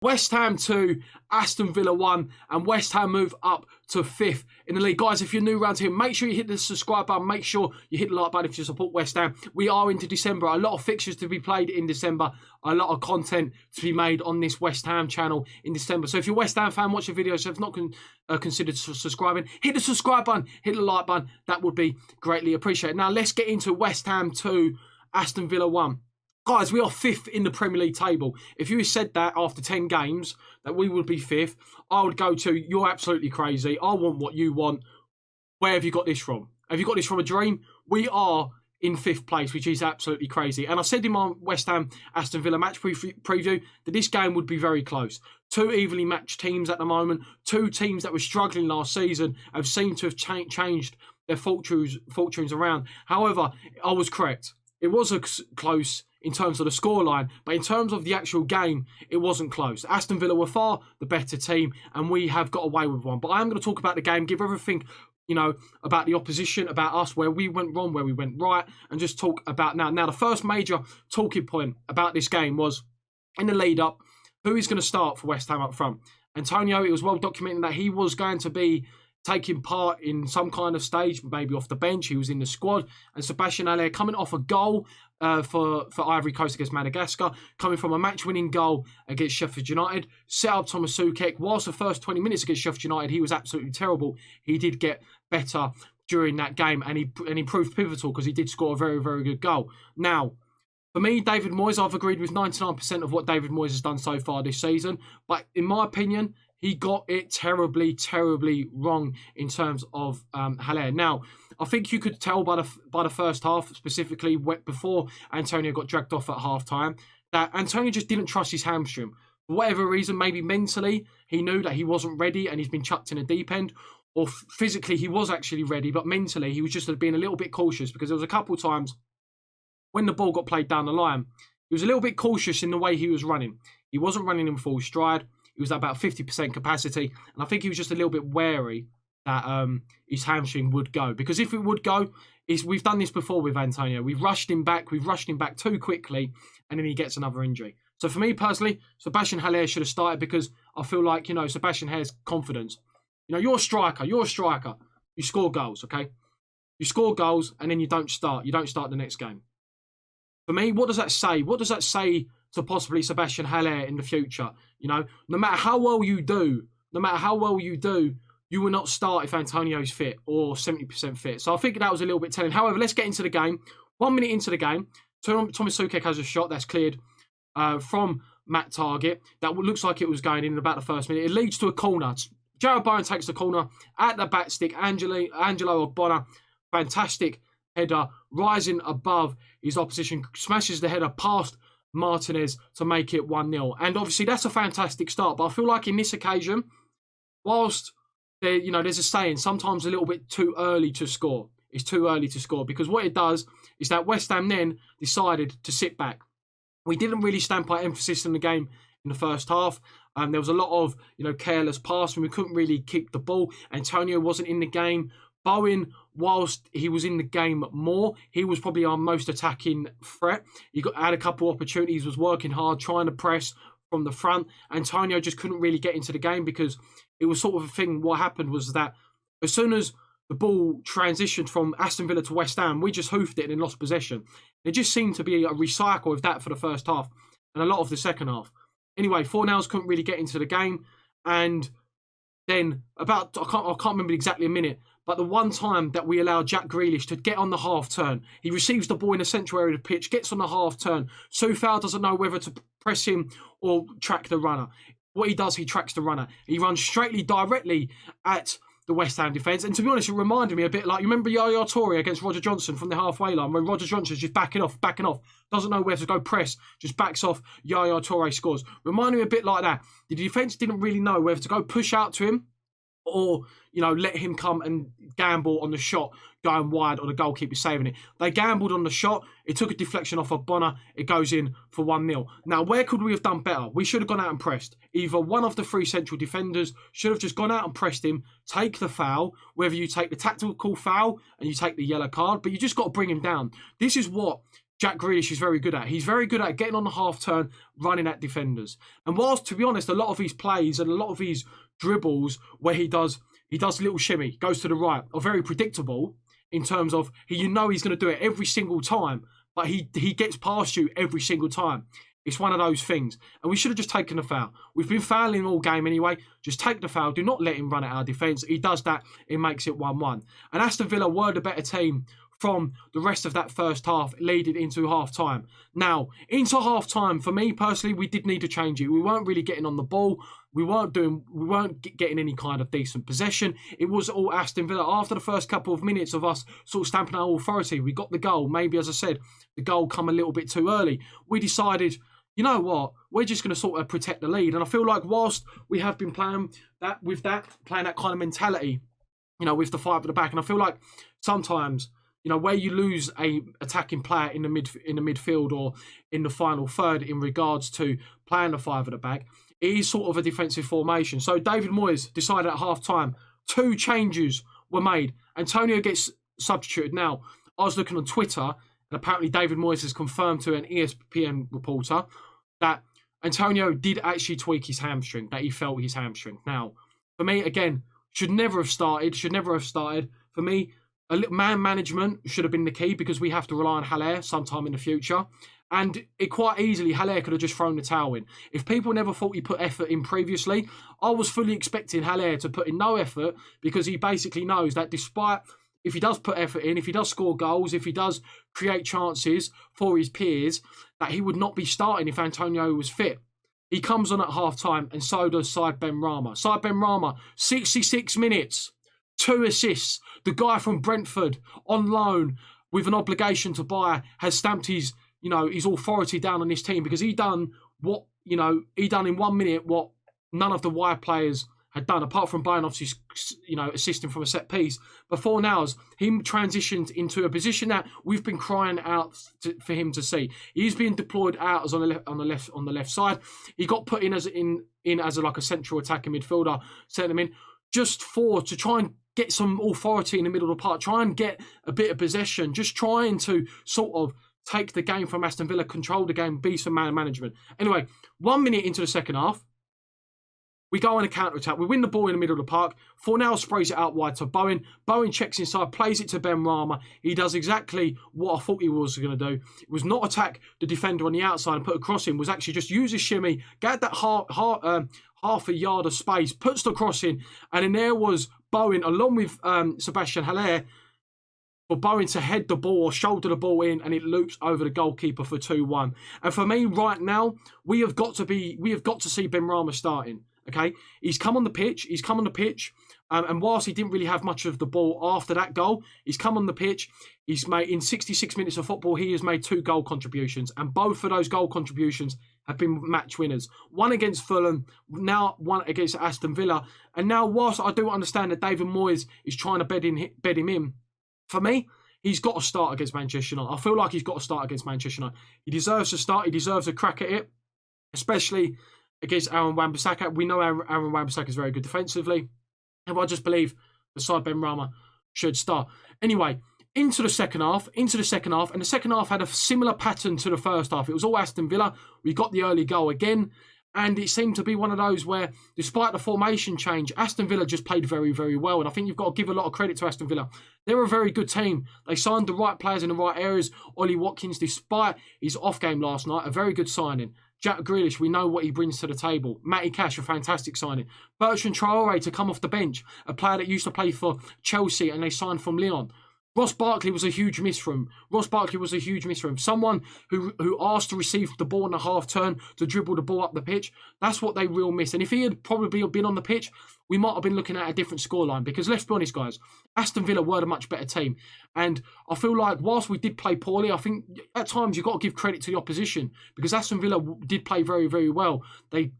West Ham 2, Aston Villa 1, and West Ham move up to 5th in the league. Guys, if you're new around here, make sure you hit the subscribe button. Make sure you hit the like button if you support West Ham. We are into December. A lot of fixtures to be played in December. A lot of content to be made on this West Ham channel in December. So if you're a West Ham fan, watch the videos. If not considered subscribing, hit the subscribe button, hit the like button. That would be greatly appreciated. Now, let's get into West Ham 2, Aston Villa 1. Guys, we are 5th in the Premier League table. If you said that after 10 games, that we would be 5th, I would go to, you're absolutely crazy. I want what you want. Where have you got this from? Have you got this from a dream? We are in 5th place, which is absolutely crazy. And I said in my West Ham Aston Villa match preview that this game would be very close. Two evenly matched teams at the moment. Two teams that were struggling last season have seemed to have changed their fortunes around. However, I was correct. It was close in terms of the scoreline, but in terms of the actual game, it wasn't close. Aston Villa were far the better team, and we have got away with one. But I am going to talk about the game, give everything, about the opposition, about us, where we went wrong, where we went right, and just talk about now. Now, the first major talking point about this game was, in the lead-up, who is going to start for West Ham up front? Antonio, it was well documented that he was going to be taking part in some kind of stage, maybe off the bench. He was in the squad. And Sebastian Haller coming off a goal for Ivory Coast against Madagascar, coming from a match-winning goal against Sheffield United, set up Thomas Soucek. Whilst the first 20 minutes against Sheffield United, he was absolutely terrible. He did get better during that game, and he proved pivotal because he did score a very, very good goal. Now, for me, David Moyes, I've agreed with 99% of what David Moyes has done so far this season. But in my opinion, he got it terribly, terribly wrong in terms of Haller. Now, I think you could tell by the first half, specifically before Antonio got dragged off at half-time, that Antonio just didn't trust his hamstring. For whatever reason, maybe mentally, he knew that he wasn't ready and he's been chucked in a deep end. Or physically, he was actually ready, but mentally, he was just being a little bit cautious, because there was a couple of times when the ball got played down the line, he was a little bit cautious in the way he was running. He wasn't running in full stride. He was at about 50% capacity. And I think he was just a little bit wary that his hamstring would go. Because if it would go, we've done this before with Antonio. We've rushed him back too quickly, and then he gets another injury. So for me personally, Sebastian Haller should have started, because I feel like, Sebastian Haller's confidence. You're a striker. You score goals, okay? You score goals, and then you don't start. You don't start the next game. For me, what does that say? What does that say to possibly Sebastian Haller in the future? No matter how well you do, you will not start if Antonio's fit or 70% fit. So I think that was a little bit telling. However, let's get into the game. 1 minute into the game, Thomas Soucek has a shot that's cleared from Matt Target. That looks like it was going in about the first minute. It leads to a corner. Jarrod Bowen takes the corner at the back stick. Angelo Ogbonna, fantastic header, rising above his opposition, smashes the header past Martinez to make it 1-0. And obviously that's a fantastic start. But I feel like in this occasion, whilst there's a saying, sometimes a little bit too early to score. It's too early to score, because what it does is that West Ham then decided to sit back. We didn't really stamp our emphasis in the game in the first half. There was a lot of careless passing. We couldn't really keep the ball. Antonio wasn't in the game. Bowen, whilst he was in the game more, he was probably our most attacking threat. He had a couple of opportunities, was working hard, trying to press from the front. Antonio just couldn't really get into the game, because it was sort of a thing. What happened was that as soon as the ball transitioned from Aston Villa to West Ham, we just hoofed it and then lost possession. It just seemed to be a recycle of that for the first half and a lot of the second half. Anyway, Fornals couldn't really get into the game. And then I can't remember exactly a minute, but the one time that we allowed Jack Grealish to get on the half turn, he receives the ball in the central area of the pitch, gets on the half turn. Soufal doesn't know whether to press him or track the runner. What he does, he tracks the runner. He runs directly at the West Ham defence. And to be honest, it reminded me a bit like, you remember Yaya Toure against Roger Johnson from the halfway line, when Roger Johnson's just backing off, doesn't know where to go press, just backs off, Yaya Toure scores. Reminded me a bit like that. The defence didn't really know whether to go push out to him or, let him come and gamble on the shot going wide, or the goalkeeper saving it. They gambled on the shot. It took a deflection off of Bonner. It goes in for 1-0. Now, where could we have done better? We should have gone out and pressed. Either one of the three central defenders should have just gone out and pressed him, take the foul, whether you take the tactical foul and you take the yellow card, but you just got to bring him down. This is what Jack Grealish is very good at. He's very good at getting on the half turn, running at defenders. And whilst, to be honest, a lot of his plays and a lot of his dribbles where he does little shimmy, goes to the right, are very predictable in terms of he's going to do it every single time, but he gets past you every single time. It's one of those things. And we should have just taken the foul. We've been fouling all game anyway. Just take the foul. Do not let him run at our defence. He does that. It makes it 1-1. And Aston Villa were the better team from the rest of that first half, leading into half-time. Now, into half-time, for me personally, we did need to change it. We weren't really getting on the ball. We weren't getting any kind of decent possession. It was all Aston Villa. After the first couple of minutes of us sort of stamping our authority, we got the goal. Maybe, as I said, the goal come a little bit too early. We decided, you know what, we're just going to sort of protect the lead. And I feel like whilst we have been playing that kind of mentality, with the five at the back, and I feel like sometimes, where you lose a attacking player in the midfield or in the final third in regards to playing the five at the back, it is sort of a defensive formation. So David Moyes decided at half-time, 2 changes were made. Antonio gets substituted. Now, I was looking on Twitter, and apparently David Moyes has confirmed to an ESPN reporter that Antonio did actually tweak his hamstring, that he felt his hamstring. Now, for me, again, should never have started. For me, a little man management should have been the key, because we have to rely on Haller sometime in the future. And it quite easily, Haller could have just thrown the towel in. If people never thought he put effort in previously, I was fully expecting Haller to put in no effort, because he basically knows that despite, if he does put effort in, if he does score goals, if he does create chances for his peers, that he would not be starting if Antonio was fit. He comes on at half-time, and so does Said Benrahma. Said Benrahma, 66 minutes, 2 assists. The guy from Brentford, on loan, with an obligation to buy, has stamped his authority down on this team, because he done in 1 minute what none of the wide players had done, apart from Bayern obviously, assisting from a set piece. Before now's, he transitioned into a position that we've been crying out for him to see. He's being deployed out as on the left side. He got put in as a central attacking midfielder, setting him in just to try and get some authority in the middle of the park, try and get a bit of possession, just trying to sort of take the game from Aston Villa, control the game, be some man management. Anyway, 1 minute into the second half, we go on a counter-attack. We win the ball in the middle of the park. Fornal sprays it out wide to Bowen. Bowen checks inside, plays it to Benrahma. He does exactly what I thought he was going to do. It was not attack the defender on the outside and put a cross in. Was actually just use his shimmy, get that half a yard of space, puts the cross in, and then there was Bowen along with Sebastian Haller, for Bowen to head the ball or shoulder the ball in, and it loops over the goalkeeper for 2-1. And for me, right now, we have got to see Benrahma starting. Okay, he's come on the pitch. And whilst he didn't really have much of the ball after that goal, he's come on the pitch. He's made, in 66 minutes of football, he has made 2 goal contributions, and both of those goal contributions have been match winners. One against Fulham, now one against Aston Villa. And now, whilst I do understand that David Moyes is trying to bed him in, for me, he's got to start against Manchester United. I feel like he's got to start against Manchester United. He deserves to start. He deserves a crack at it, especially against Aaron Wan-Bissaka. We know Aaron Wan-Bissaka is very good defensively. And I just believe the Said Benrahma should start. Anyway, into the second half, and the second half had a similar pattern to the first half. It was all Aston Villa. We got the early goal again, and it seemed to be one of those where, despite the formation change, Aston Villa just played very, very well. And I think you've got to give a lot of credit to Aston Villa. They're a very good team. They signed the right players in the right areas. Ollie Watkins, despite his off game last night, a very good signing. Jack Grealish, we know what he brings to the table. Matty Cash, a fantastic signing. Bertrand Traore to come off the bench, a player that used to play for Chelsea and they signed from Lyon. Ross Barkley was a huge miss from him. Someone who asked to receive the ball in a half turn, to dribble the ball up the pitch. That's what they real miss. And if he had probably been on the pitch, we might have been looking at a different scoreline. Because let's be honest, guys, Aston Villa were a much better team. And I feel like whilst we did play poorly, I think at times you've got to give credit to the opposition. Because Aston Villa did play very, very well. They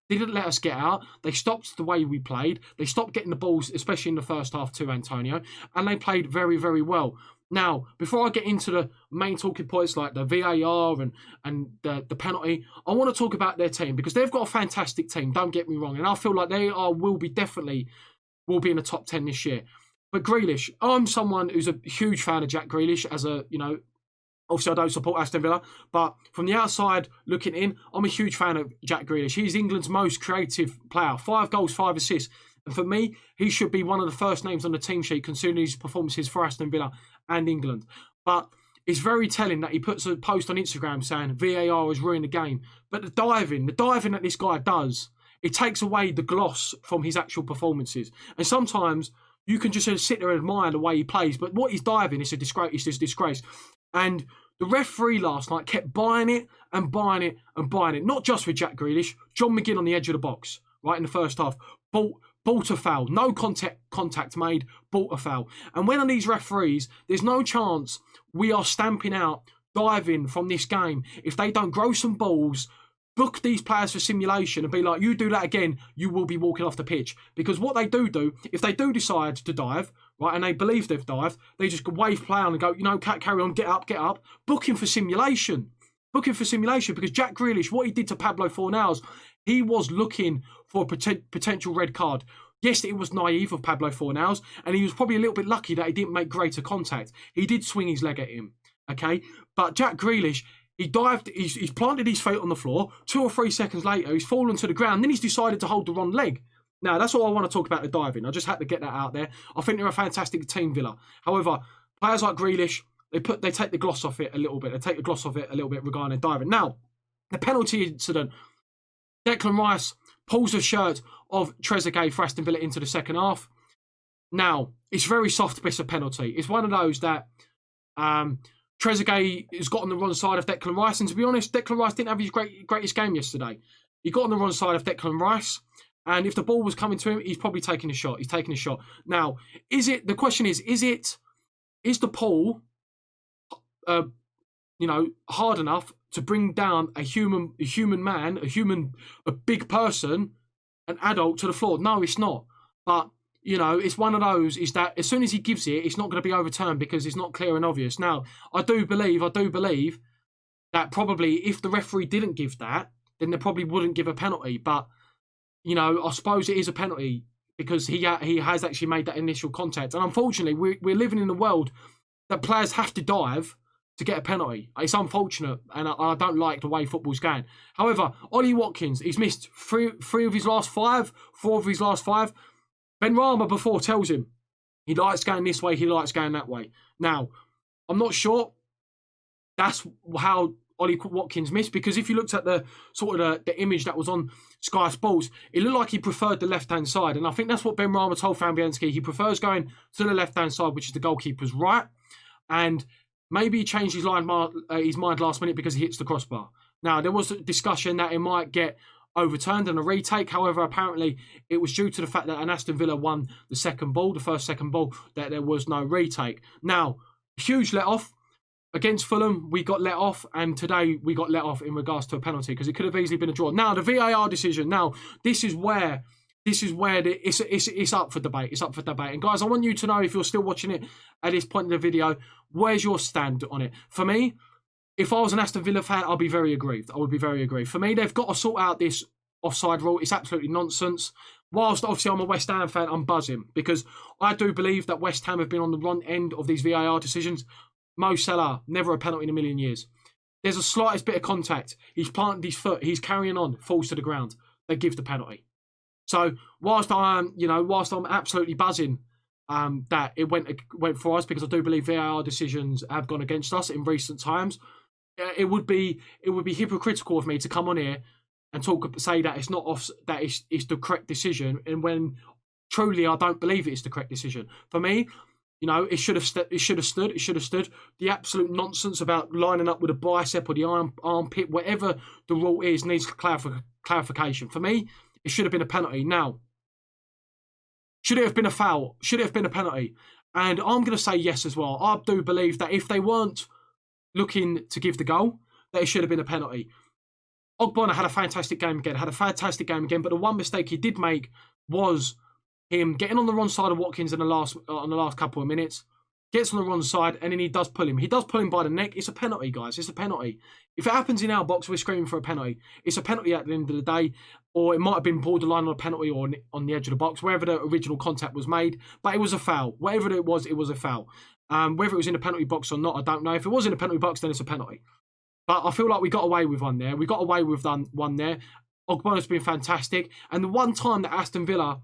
didn't let us get out. They stopped the way we played. They stopped getting the balls, especially in the first half to Antonio. And they played very, very well. Now, before I get into the main talking points like the VAR and the penalty, I want to talk about their team, because they've got a fantastic team, don't get me wrong. And I feel like they will be in the top 10 this year. But Grealish, I'm someone who's a huge fan of Jack Grealish as a, Obviously, I don't support Aston Villa, but from the outside looking in, I'm a huge fan of Jack Grealish. He's England's most creative player. 5 goals, 5 assists. And for me, he should be one of the first names on the team sheet considering his performances for Aston Villa and England. But it's very telling that he puts a post on Instagram saying VAR has ruined the game. But the diving that this guy does, it takes away the gloss from his actual performances. And sometimes you can just sit there and admire the way he plays. But what he's diving is a disgrace. It's just disgrace. And the referee last night kept buying it and buying it and buying it. Not just with Jack Grealish. John McGinn on the edge of the box, right in the first half. Bought a foul. No contact made. Bought a foul. And when on these referees, there's no chance we are stamping out diving from this game. If they don't grow some balls, book these players for simulation and be like, you do that again, you will be walking off the pitch. Because what they do, if they do decide to dive, right, and they believe they've dived, they just wave play on and go, carry on, get up. Book him for simulation. Book him for simulation because Jack Grealish, what he did to Pablo Fornals, he was looking for a potential red card. Yes, it was naive of Pablo Fornals, and he was probably a little bit lucky that he didn't make greater contact. He did swing his leg at him, okay? But Jack Grealish, he dived, he's planted his feet on the floor. 2 or 3 seconds later, he's fallen to the ground. Then he's decided to hold the wrong leg. Now, that's all I want to talk about the diving. I just had to get that out there. I think they're a fantastic team, Villa. However, players like Grealish, they take the gloss off it a little bit. They take the gloss off it a little bit regarding diving. Now, the penalty incident. Declan Rice pulls the shirt of Trezeguet for Aston Villa into the second half. Now, it's very soft bits of penalty. It's one of those that Trezeguet has got on the wrong side of Declan Rice. And to be honest, Declan Rice didn't have his greatest game yesterday. He got on the wrong side of Declan Rice. And if the ball was coming to him, he's probably taking a shot. He's taking a shot. Now, the question is the pull, hard enough to bring down a human man, a big person, an adult to the floor? No, it's not. But, it's one of those, is that as soon as he gives it, it's not going to be overturned because it's not clear and obvious. Now, I do believe that probably if the referee didn't give that, then they probably wouldn't give a penalty. But, I suppose it is a penalty because he has actually made that initial contact. And unfortunately, we're living in a world that players have to dive to get a penalty. It's unfortunate, and I don't like the way football's going. However, Ollie Watkins, he's missed 4 of his last 5. Ben Rama before tells him he likes going this way, he likes going that way. Now, I'm not sure that's how Ollie Watkins missed, because if you looked at the image that was on Sky Sports, it looked like he preferred the left-hand side. And I think that's what Ben Rama told Fabianski. He prefers going to the left-hand side, which is the goalkeeper's right. And maybe he changed his mind last minute because he hits the crossbar. Now, there was a discussion that it might get overturned and a retake. However, apparently it was due to the fact that an Aston Villa won the first second ball, that there was no retake. Now, huge let-off. Against Fulham, we got let off, and today we got let off in regards to a penalty because it could have easily been a draw. Now, the VAR decision. Now, this is where it's up for debate. It's up for debate. And guys, I want you to know, if you're still watching it at this point in the video, where's your stand on it? For me, if I was an Aston Villa fan, I'd be very aggrieved. I would be very aggrieved. For me, they've got to sort out this offside rule. It's absolutely nonsense. Whilst obviously I'm a West Ham fan, I'm buzzing because I do believe that West Ham have been on the wrong end of these VAR decisions. Mo Salah, never a penalty in a million years. There's a slightest bit of contact. He's planted his foot. He's carrying on. Falls to the ground. They give the penalty. So whilst I'm absolutely buzzing that it went for us, because I do believe VAR decisions have gone against us in recent times, it would be hypocritical of me to come on here and say that it's not off, that it's the correct decision, and when truly I don't believe it's the correct decision. For me, it should have stood. The absolute nonsense about lining up with a bicep or the armpit, whatever the rule is, needs clarification. For me, it should have been a penalty. Now, should it have been a foul? Should it have been a penalty? And I'm going to say yes as well. I do believe that if they weren't looking to give the goal, that it should have been a penalty. Ogbonna had a fantastic game again. But the one mistake he did make was him getting on the wrong side of Watkins on the last couple of minutes, gets on the wrong side, and then he does pull him. He does pull him by the neck. It's a penalty, guys. It's a penalty. If it happens in our box, we're screaming for a penalty. It's a penalty at the end of the day, or it might have been borderline on a penalty or on the edge of the box, wherever the original contact was made, but it was a foul. Whatever it was a foul. Whether it was in the penalty box or not, I don't know. If it was in the penalty box, then it's a penalty. But I feel like we got away with one there. We got away with one there. Ogbona's been fantastic. And the one time that Aston Villa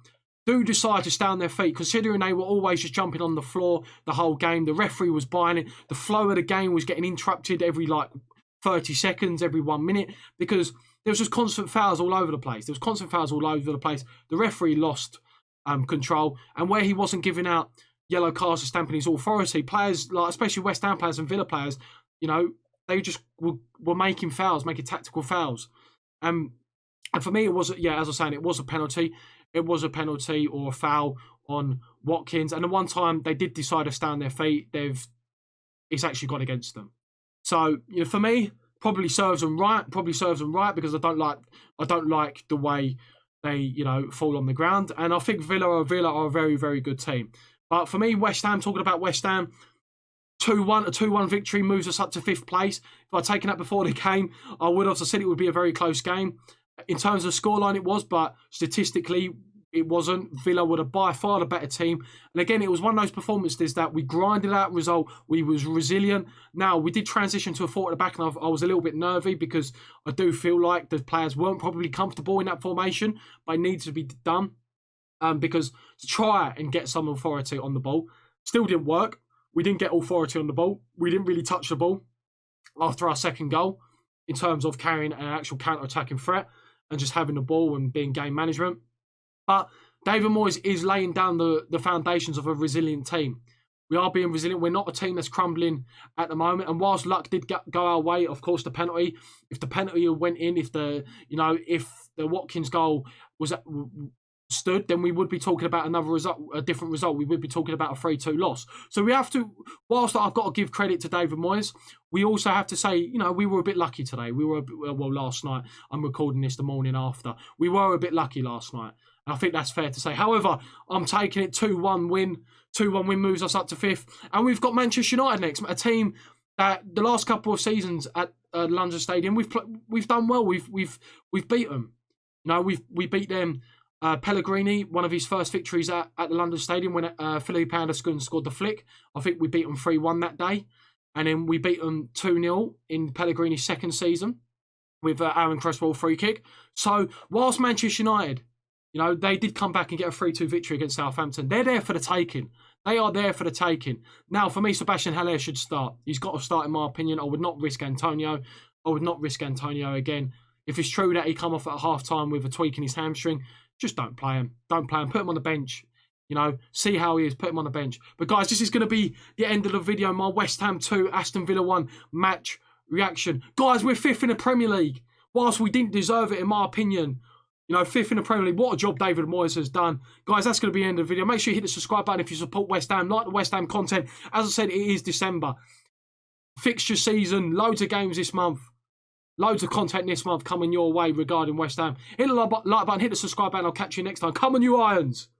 do decide to stay on their feet, considering they were always just jumping on the floor the whole game, the referee was buying it, the flow of the game was getting interrupted every 30 seconds, every 1 minute, because there was just constant fouls all over the place. There was constant fouls all over the place. The referee lost control, and where he wasn't giving out yellow cards or stamping his authority, players, especially West Ham players and Villa players, they just were making fouls, making tactical fouls. And for me, it was, as I was saying, it was a penalty. It was a penalty or a foul on Watkins. And the one time they did decide to stay on their feet, it's actually gone against them. So, for me, probably serves them right. Because I don't like the way they, fall on the ground. And I think Villa are a very, very good team. But for me, West Ham, talking about West Ham, 2-1, a 2-1 victory moves us up to 5th place. If I'd taken that before the game, I would have said it would be a very close game. In terms of scoreline, it was, but statistically, it wasn't. Villa were by far the better team. And again, it was one of those performances that we grinded out result. We was resilient. Now, we did transition to a 4 at the back, and I was a little bit nervy because I do feel like the players weren't probably comfortable in that formation, but it needs to be done. Because to try and get some authority on the ball still didn't work. We didn't get authority on the ball. We didn't really touch the ball after our second goal in terms of carrying an actual counter-attacking threat and just having the ball and being game management. But David Moyes is laying down the foundations of a resilient team. We are being resilient. We're not a team that's crumbling at the moment. And whilst luck did go our way, of course, the penalty, if the penalty went in, if the Watkins goal was stood, then we would be talking about another result, a different result. We would be talking about a 3-2 loss. So we have to, whilst I've got to give credit to David Moyes, we also have to say, we were a bit lucky today. We were, last night. I'm recording this the morning after. We were a bit lucky last night. And I think that's fair to say. However, I'm taking it 2-1 win. 2-1 win moves us up to 5th. And we've got Manchester United next, a team that the last couple of seasons at London Stadium, we've done well. We've beat them. We beat them. Pellegrini, one of his first victories at the London Stadium when Felipe Anderson scored the flick. I think we beat them 3-1 that day. And then we beat them 2-0 in Pellegrini's second season with Aaron Cresswell free kick. So whilst Manchester United, they did come back and get a 3-2 victory against Southampton, they're there for the taking. They are there for the taking. Now, for me, Sebastian Haller should start. He's got to start, in my opinion. I would not risk Antonio. Again. If it's true that he come off at half-time with a tweak in his hamstring, just don't play him. Don't play him. Put him on the bench. See how he is. Put him on the bench. But guys, this is going to be the end of the video. My West Ham 2, Aston Villa 1 match reaction. Guys, we're 5th in the Premier League. Whilst we didn't deserve it, in my opinion, 5th in the Premier League. What a job David Moyes has done. Guys, that's going to be the end of the video. Make sure you hit the subscribe button if you support West Ham. Like the West Ham content. As I said, it is December. Fixture season. Loads of games this month. Loads of content this month coming your way regarding West Ham. Hit the like button, hit the subscribe button. I'll catch you next time. Come on, you Irons.